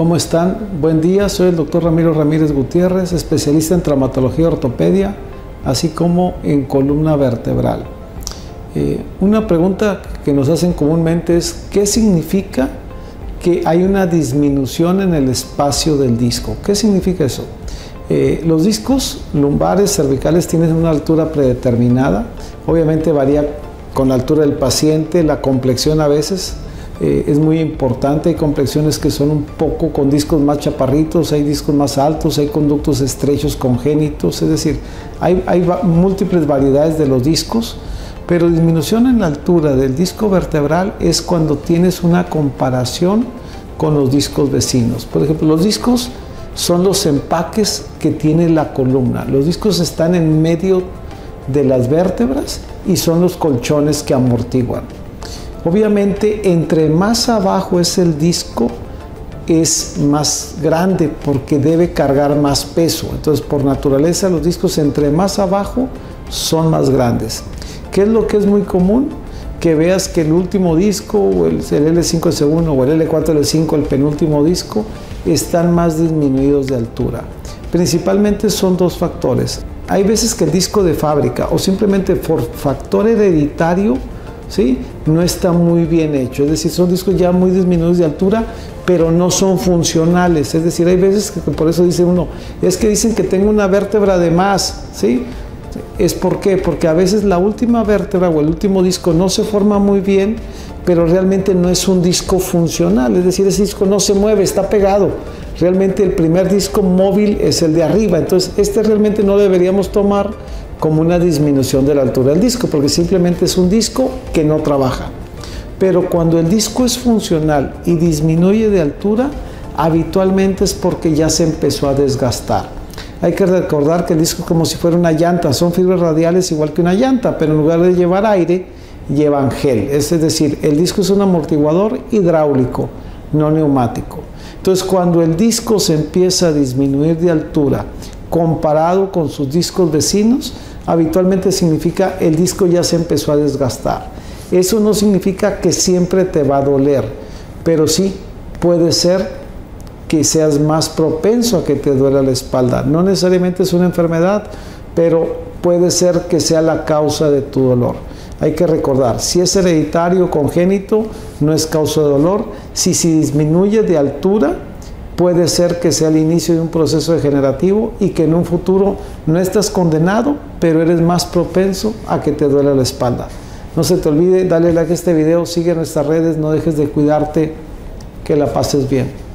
¿Cómo están? Buen día, soy el doctor Ramiro Ramírez Gutiérrez, especialista en traumatología y ortopedia, así como en columna vertebral. Una pregunta que nos hacen comúnmente es ¿qué significa que hay una disminución en el espacio del disco? ¿Qué significa eso? Los discos lumbares cervicales tienen una altura predeterminada, obviamente varía con la altura del paciente, la complexión a veces es muy importante. Hay complexiones que son un poco con discos más chaparritos, hay discos más altos, hay conductos estrechos congénitos, es decir, hay múltiples variedades de los discos, pero disminución en la altura del disco vertebral es cuando tienes una comparación con los discos vecinos. Por ejemplo, los discos son los empaques que tiene la columna. Los discos están en medio de las vértebras y son los colchones que amortiguan. Obviamente, entre más abajo es el disco, es más grande porque debe cargar más peso. Entonces, por naturaleza, los discos entre más abajo son más grandes. ¿Qué es lo que es muy común? Que veas que el último disco, o el L5S1 o el L4L5, el penúltimo disco, están más disminuidos de altura. Principalmente son dos factores. Hay veces que el disco de fábrica o simplemente por factor hereditario, ¿sí?, no está muy bien hecho, es decir, son discos ya muy disminuidos de altura, pero no son funcionales. Es decir, hay veces que por eso dice uno, es que dicen que tengo una vértebra de más, ¿sí? ¿Es por qué? Porque a veces la última vértebra o el último disco no se forma muy bien, pero realmente no es un disco funcional, es decir, ese disco no se mueve, está pegado. Realmente el primer disco móvil es el de arriba, entonces este realmente no deberíamos tomar como una disminución de la altura del disco, porque simplemente es un disco que no trabaja. Pero cuando el disco es funcional y disminuye de altura, habitualmente es porque ya se empezó a desgastar. Hay que recordar que el disco es como si fuera una llanta, son fibras radiales igual que una llanta, pero en lugar de llevar aire, llevan gel. Es decir, el disco es un amortiguador hidráulico, no neumático. Entonces, cuando el disco se empieza a disminuir de altura comparado con sus discos vecinos, habitualmente significa el disco ya se empezó a desgastar. Eso no significa que siempre te va a doler, pero sí puede ser que seas más propenso a que te duela la espalda. No necesariamente es una enfermedad, pero puede ser que sea la causa de tu dolor. Hay que recordar, si es hereditario o congénito, no es causa de dolor. Si disminuye de altura, puede ser que sea el inicio de un proceso degenerativo y que en un futuro no estás condenado, pero eres más propenso a que te duela la espalda. No se te olvide, dale like a este video, sigue nuestras redes, no dejes de cuidarte, que la pases bien.